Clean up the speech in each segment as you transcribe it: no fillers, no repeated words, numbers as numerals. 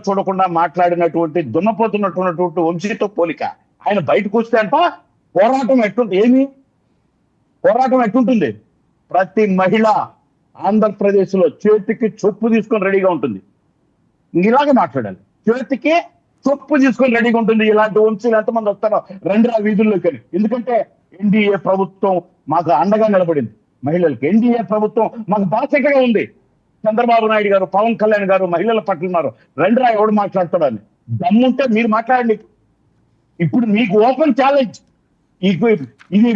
చూడకుండా మాట్లాడినటువంటి దున్నపోతున్నటువంటి వంశీతో పోలిక. ఆయన బయటకు వస్తే అంట పోరాటం ఎట్టుంటుంది. ప్రతి మహిళ ఆంధ్రప్రదేశ్ లో చేతికి చొప్పు తీసుకొని రెడీగా ఉంటుంది. ఇలాగే మాట్లాడాలి. చేతికి చొప్పు తీసుకొని రెడీగా ఉంటుంది. ఇలాంటి వంశీలు ఎంతమంది వస్తారో రండి ఆ వీధుల్లోకి. ఎందుకంటే ఎన్డీఏ ప్రభుత్వం మాకు అండగా నిలబడింది. మహిళలకి ఎన్డీఏ ప్రభుత్వం మాకు బాధ్యతగా ఉంది. చంద్రబాబు నాయుడు గారు, పవన్ కళ్యాణ్ గారు మహిళల పట్ల ఉన్నారు. రండి ఎవడు మాట్లాడతాడని దమ్ముంటే మీరు మాట్లాడండి. ఇప్పుడు మీకు ఓపెన్ ఛాలెంజ్. ఇది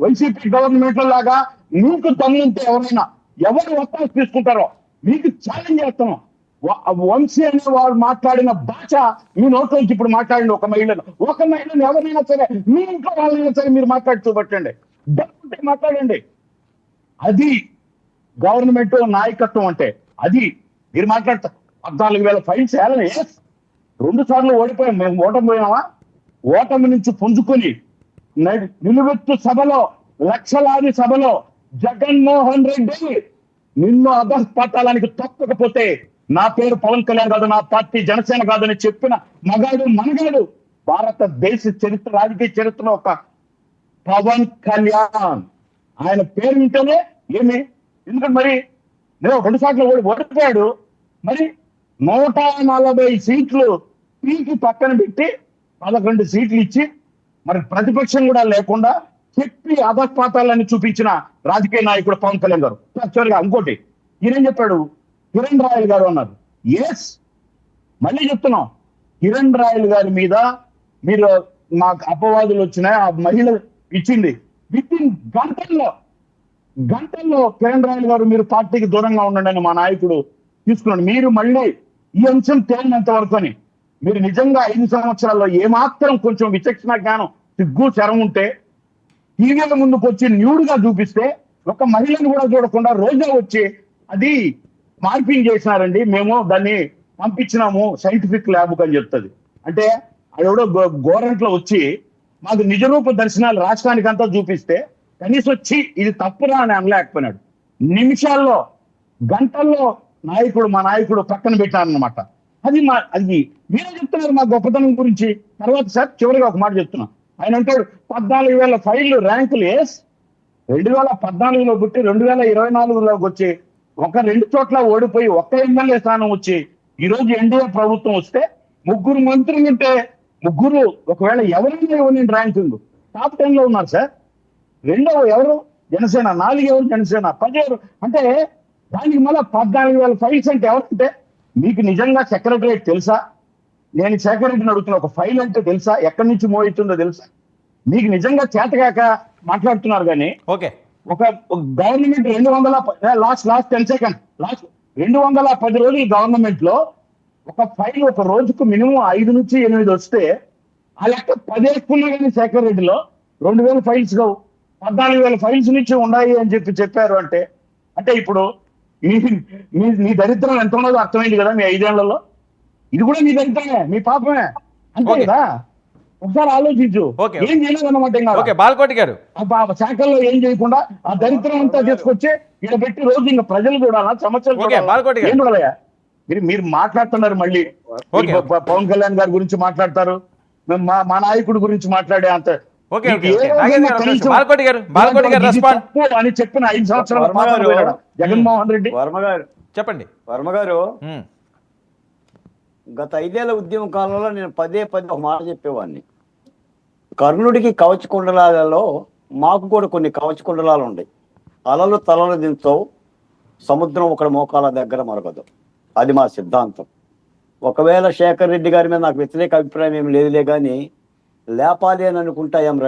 వైసీపీ గవర్నమెంట్ లాగా మీకు దమ్ముంటే ఎవరు ఒత్తాసు తీసుకుంటారో మీకు ఛాలెంజ్ చేస్తున్నాం. వంశీ అనే వారు మాట్లాడిన భాష మీ నోట్లోంచి ఇప్పుడు మాట్లాడండి. ఒక మహిళను ఎవరైనా సరే, మీ ఇంట్లో వాళ్ళైనా సరే మీరు మాట్లాడి చూపట్టండి. దమ్ముంటే మాట్లాడండి. అది గవర్నమెంట్ నాయకత్వం అంటే. అది మీరు మాట్లాడతారు. 14,000 ఫైల్స్ వేయాలని. 2 సార్లు ఓడిపోయాం. మేము ఓటమిపోయినామా? ఓటమి నుంచి పుంజుకొని నిలువెత్తు సభలో, లక్షలాది సభలో జగన్మోహన్ రెడ్డి నిన్ను అధఃపతాళానికి తప్పకపోతే నా పేరు పవన్ కళ్యాణ్ కాదు, నా పార్టీ జనసేన కాదని చెప్పిన మగాడు మనగాడు భారతదేశ చరిత్ర, రాజకీయ చరిత్రలో ఒక పవన్ కళ్యాణ్. ఆయన పేరు వింటేనే ఎందుకంటే మరి నేను 2 సార్లు ఓడిపోయాడు. మరి 140 సీట్లు పీకి పక్కన పెట్టి 11 సీట్లు ఇచ్చి మరి ప్రతిపక్షం కూడా లేకుండా చెప్పి అధపాతాలని చూపించిన రాజకీయ నాయకుడు పవన్ కళ్యాణ్ గారు. చివరిగా ఇంకోటి ఈయనేం చెప్పాడు? కిరణ్ రాయల్ గారు అన్నారు. మళ్ళీ చెప్తున్నాం, కిరణ్ రాయల్ గారి మీద మీరు మాకు అపవాదులు వచ్చినాయి. ఆ మహిళ ఇచ్చింది. విత్ ఇన్ గంటల్లో కిరణ్ రాయల్ గారు మీరు పార్టీకి దూరంగా ఉండండి అని మా నాయకుడు తీసుకున్నాడు. మీరు మళ్ళీ ఈ అంశం తేలినంత వరకు అని మీరు నిజంగా 5 సంవత్సరాల్లో ఏమాత్రం కొంచెం విచక్షణ జ్ఞానం, సిగ్గు, శరం ఉంటే టీవీల ముందుకు వచ్చి న్యూడ్గా చూపిస్తే ఒక మహిళను కూడా చూడకుండా రోజా వచ్చి అది మార్పింగ్ చేసినారండి, మేము దాన్ని పంపించినాము సైంటిఫిక్ ల్యాబ్కి అని చెప్తుంది. అంటే అదెవడో గోరంట్లో వచ్చి మాకు నిజరూప దర్శనాలు రాష్ట్రానికి అంతా చూపిస్తే కనీసం వచ్చి ఇది తప్పురా అని అనలేకపోయినాడు. నిమిషాల్లో, గంటల్లో మా నాయకుడు పక్కన పెట్టారనమాట. అది మీరే చెప్తున్నారు మా గొప్పతనం గురించి. తర్వాత సార్ చివరిగా ఒక మాట చెప్తున్నా. ఆయన అంటాడు 14,000 ఫైళ్లు ర్యాంకులు 2014లో పుట్టి 2024లోకి వచ్చి 1-2 చోట్ల ఓడిపోయి 1 ఎమ్మెల్యే స్థానం వచ్చి ఈరోజు ఎన్డీఏ ప్రభుత్వం వస్తే 3 మంత్రులు ఉంటే 3 ఒకవేళ ఎవరైనా ఇవ్వని ర్యాంకింగ్ టాప్ 10లో ఉన్నారు సార్. 2వ ఎవరు? జనసేన. 4 ఎవరు? జనసేన. 10 ఎవరు? అంటే దానికి మళ్ళీ 14,000 ఫైల్స్ అంటే ఎవరంటే మీకు నిజంగా సెక్రటరియట్ తెలుసా? నేను సెక్రటరీని అడుగుతున్నా. ఒక ఫైల్ అంటే తెలుసా? ఎక్కడి నుంచి మూవ్ అవుతుందో తెలుసా? మీకు నిజంగా చేతగాక మాట్లాడుతున్నారు. కానీ ఒక గవర్నమెంట్ 210 రోజులు గవర్నమెంట్ లో ఒక ఫైల్ ఒక రోజుకు మినిమం 5 నుంచి 8 వస్తే ఆ లెక్క 10 వేసుకున్నా కానీ శేఖర్ రెడ్డిలో 2,000 ఫైల్స్ కావు, 14,000 ఫైల్స్ నుంచి ఉన్నాయి అని చెప్పారు. అంటే ఇప్పుడు మీ దరిద్రం ఎంత ఉన్నదో అర్థమైంది కదా మీ 5 ఏళ్లలో. ఇది కూడా మీ దరిద్రమే, మీ పాపమే, అంతే కదా. ఒకసారి ఆలోచించు. ఏం చేయలేదు అన్నమాట. శాఖల్లో ఏం చేయకుండా ఆ దరిద్రం అంతా తీసుకొచ్చి ఇక్కడ పెట్టి రోజు ఇంకా ప్రజలు చూడాలా, సమస్యలు ఏం చూడాలయా? మీరు మాట్లాడుతున్నారు. మళ్ళీ పవన్ కళ్యాణ్ గారి గురించి మాట్లాడతారు, మా నాయకుడి గురించి మాట్లాడే అంత అని చెప్పిన 5 సంవత్సరాల జగన్మోహన్ రెడ్డి. చెప్పండి వర్మ గారు. గత 5 ఏళ్ల ఉద్యమ కాలంలో నేను పదే ఒక మాట చెప్పేవాడిని. కర్ణుడికి కవచ కుండలాలలో మాకు కూడా కొన్ని కవచ కుండలాలు ఉన్నాయి. అలలు తలలు దించవు, సముద్రం ఒకటి మోకాల దగ్గర మరొకదు. అది మా సిద్ధాంతం. ఒకవేళ శేఖర్ రెడ్డి గారి మీద నాకు వ్యతిరేక అభిప్రాయం ఏమి లేదులే, కానీ లేపాలి అని అనుకుంటా ఐఎమ్ రెడీ.